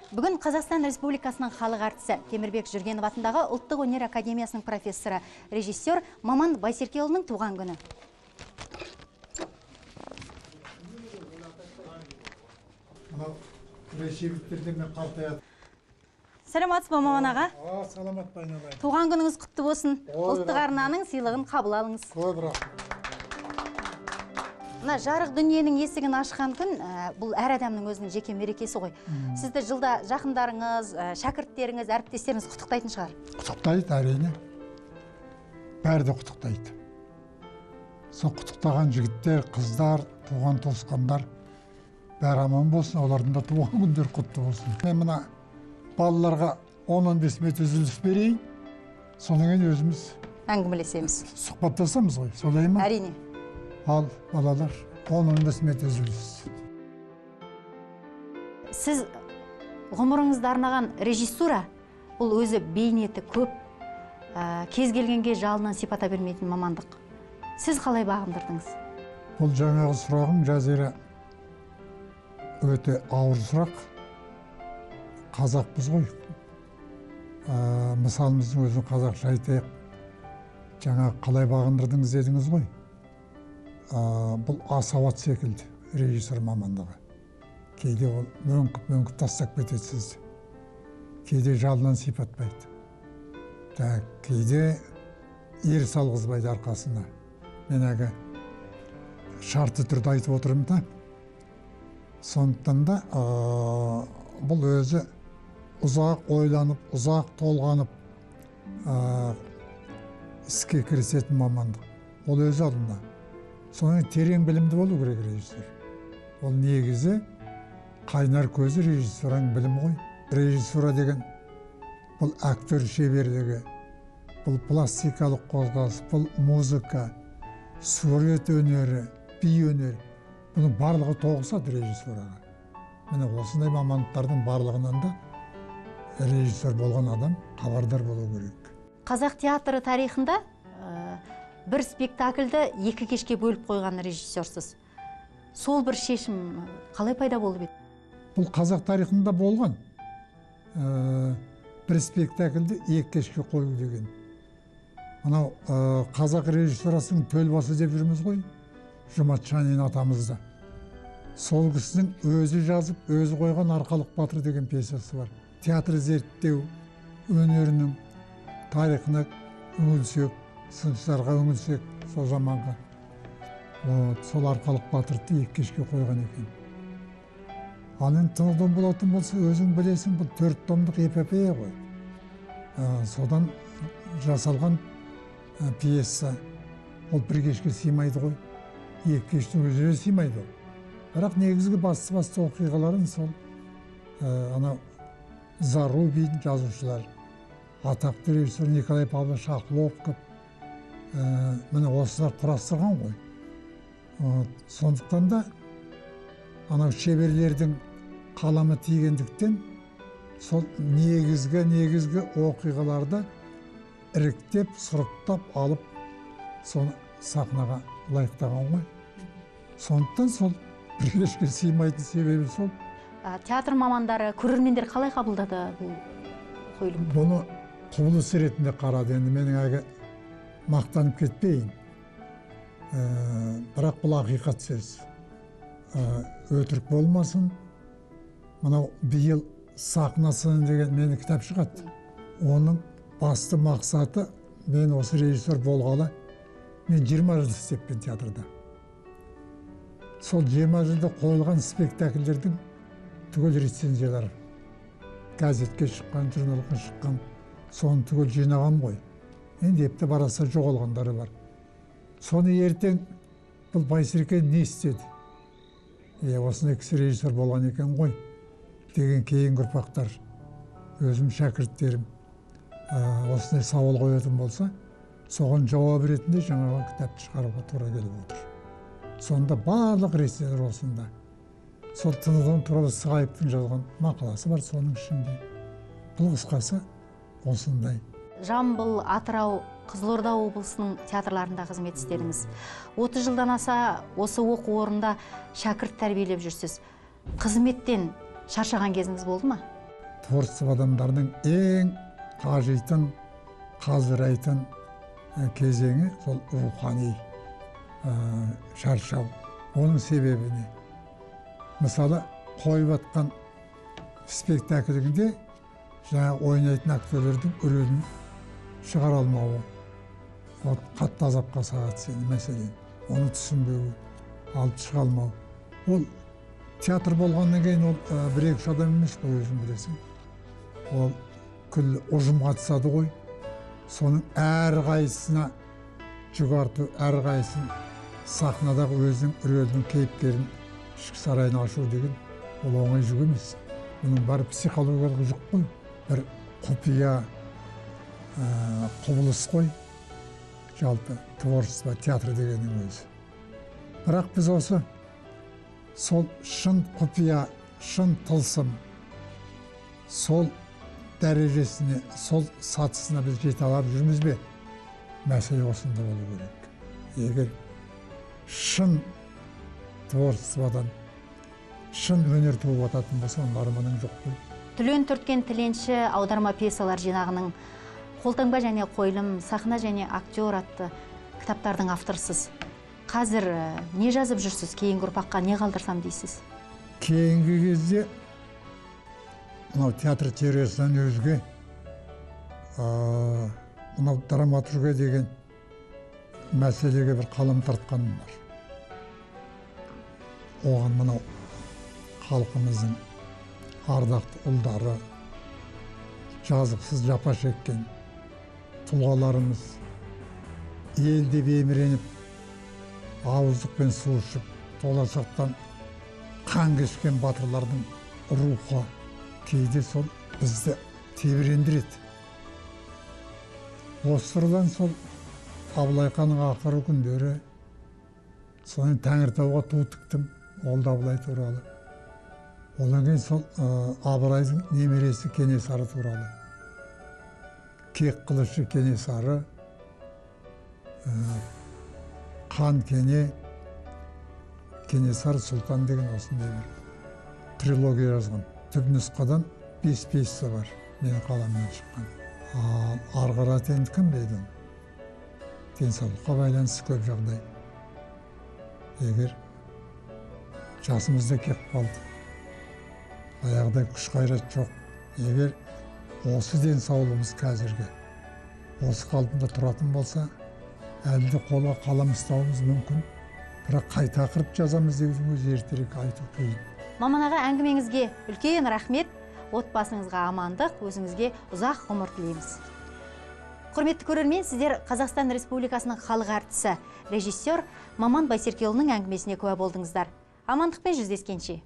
Бүгін Қазақстан Республикасының халық артисі Темірбек Жүргенов атындағы Ұлттық өнер академиясының профессоры, режиссер Маман Байсеркеұлының туған күні. Саламатсыз ба, Маман аға? Саламат байналайын. Туған күніңіз құтты болсын. Ұлттық арнаның сыйлығын қабыл алыңыз. Көп рахмет. Мына жарық дүниенің есігін ашқан күн, бұл әр адамның өзінің жеке мерекесі ғой. Сізді жылда жақындарыңыз, шәкірттеріңіз, әріптестеріңіз құттықтайтын шығар. Құттықтайды, әрине. Бәрі де құттықтайды. Сол құттықтаған жігіттер, қыздар, туған туысқандар бәрі аман болсын, олардың да туған күндері құтты болсын. Мен мына балаларға 10-15 минут үзіліс берейін, содан кейін өзіміз әңгімелесеміз. Сұхбаттасамыз ғой, солай ма? Әрине. Ал, балалар, 10-15 минут үзіліс. Сіз ғұмырыңызды арнаған режиссура, бұл өзі бейнеті көп, кез келгенге жалынан сипата бермейтін мамандық. Сіз қалай бағындырдыңыз? Бұл жаңағы сұрағым, Жазира, өте ауыр сұрақ. Қазақпыз ғой. Мысалымыздың өзін қазақша айтайық. Жаңа қалай бағындырдыңыз дедіңіз ғой. Бұл асауат секілді режиссер мамандығы. Кейде ол мөңкіп тастап кетеді сізді. Кейде жалынан сипатпайды. Кейде ер салғызбайды арқасына. Мен әгі шартты түрді айтып отырмын да. Сондықтан да бұл өзі ұзақ ойланып, ұзақ толғанып іске кірісетін мамандық. Ол өзі алдында. Соның терең білімді болу керек режиссер. Ол негізі қайнар көзі режиссураның білімі ғой. Режиссура деген бұл актер шеберлігі, бұл пластикалық қозғалыс, бұл музыка, сурет өнері, би өнері. Бұның барлығы тоғысады режиссураға. Міне осындай мамандықтардың барлығынан да режиссер болған адам хабардар болу керек. Қазақ театры тарихында бір спектакльді 2 кешке бөліп қойған режиссерсіз. Сол бір шешім қалай пайда болып еді? Бұл қазақ тарихында болған. Бір спектакльді 2 кешке қою деген. Анау қазақ режиссурасының төл басы деп жүрміз ғой, Жұмат Шанин атамызда. Сол кісінің өзі жазып, өзі қойған Арқалық батыр деген пьесасы бар. Театр зерттеу өнерінің тарихына үңілсек, сыншыларға үңілсек, сол заманға. Сол Арқалық батырды 2 кешке қойған екен. Ал енді тыңдаудан болатын болса, өзің білесің, бұл 4 томдық эпопея ғой. Содан жасалған пьеса. Ол 1 кешке сыймайды ғой. 2 кештің өзіне сыймайды. Бірақ негізгі басты оқиғаларын сол Зарубин жазушылар, атақты режиссер Николай Павлович Хохлов міне осылар құрастырған ғой. Сондықтан да шеберлердің қаламы тигендіктен сол негізгі оқиғаларды іріктеп, сұрыптап алып, соны сахнаға лайықтаған ғой. Сондықтан сол 1 кешке сыймайтын себебі сол. Театр мамандары, көрермендер қалай қабылдады бұл қойылымды? Бұны құбылыс ретінде қарады. Енді менің әгі мақтанып кетпейін. Бірақ бұл ақиқат сөз. Өтірік болмасын. Мынау биыл сахнасының деген мені кітап шығады. Оның басты мақсаты, мен осы режиссер болғалы, мен 20 жыл істеппен театрда. Сол 20 жылда қойылған спектакльдердің түгел рецензиялары. Газетке шыққан, журналға шыққан, соны түгел жинаған ғой. Енді епті бараса жоғалғандары бар. Соны ертең бұл Байсерке не істеді? Осындай кісі режиссер болған екен ғой, деген кейінгі ұрпақтар, өзім шәкірттерім осындай сауал қоятын болса, соған жауап ретінде жаңағы кітапты шығаруға тура келіп отыр. Сонда барлық рецензиялар осында. Сол Тыныдан туралы Сығаевтың жазған мақаласы бар соның ішінде. Бұл қысқасы осындай. Жамбыл, Атырау, Қызылорда облысының театрларында қызмет істедіңіз. 30 жылдан аса осы оқу орнында шәкірт тәрбиелеп жүрсіз. Қызметтен шаршаған кезіңіз болды ма? творчество адамдардың ең қажейтін, қазырайтын кезеңі сол рухани шаршау. Оның себебі не? Мысалы, қойып атқан спектакльінде жаңа ойнайтын актерлердің рөлін шығара алмауы, қатты азапқа салады сені, мәселен. Оны түсінбеуі, алып шыға алмау. Ол театр болғаннан кейін ол бір-екі адам емес қой, өзің білесің. Ол күллі ұжым қатысады ғой. Соның әрқайсысына жүк арту, әрқайсысын сахнадағы өзінің рөлдің кейіпкерін ішкі сарайын ашу деген ол оңай жүк емес. Бұның бары психологиялық жүк қой, бір құпия құбылыс қой, жалпы творчество, театр дегеннің өзі. Бірақ біз осы сол шын құпия, шын тылсым, сол дәрежесіне, сол сатысына біз жете алып жүрміз бе? Мәселе осында болу керек. Егер шын творчестводан, шын өнер туып ататын болса, оның арманың жоқ қой. Түлен түрткен тіленші аударма пьесалар жинағының қолтаңба және қойылым, сахна және актер атты кітаптардың авторсыз. Қазір не жазып жүрсіз? Кейінгі ұрпаққа не қалдырсам дейсіз? Кейінгі кезде мынау театр теориясынан өзге мынау драматургия деген мәселеге бір қалам тартқаным бар. Оған мынау халқымыздың ардақты ұлдары, жазықсыз жапа шеккен тұлғаларымыз, елде беміреніп, ауыздықпен су ішіп, толашақтан қан кешкен батырлардың рухы кейде сол бізді тебірендіреді. Осы тұрдан сол Абылайханның ақырғы күндері, соны Тәңіртауға ту тіктім, ол да Абылай туралы. Одан кейін сол Абылайдың немересі Кенесары туралы. Кек қылышы Кенесары, қан кене, Кенесары Сұлтан деген осындай бір трилогия жазған. Түпнұсқадан 5 пьеса бар, менің қаламмен шыққан. Арғырат енді кім дейді? Денсаулыққа байланысты көп жағдай. Егер жасымызда кеп қалды, аяғда күш қайрат жоқ. Егер осы денсаулығымыз қазіргі осы қалпында тұратын болса, әлде қолға қалам ұстауымыз мүмкін. Бірақ қай тақырып жазамыз деудің өзі ертерек айту қиын. Маман аға, әңгімеңізге үлкен рахмет. Отбасыңызға амандық, өзіңізге ұзақ ғұмыр тілейміз. Құрметті көрермен, сіздер Қазақстан Республикасының халық әртісі, режиссер Маман Байсеркеұлының әңгімесіне куә болдыңыздар. Амандықпен жүздескенше.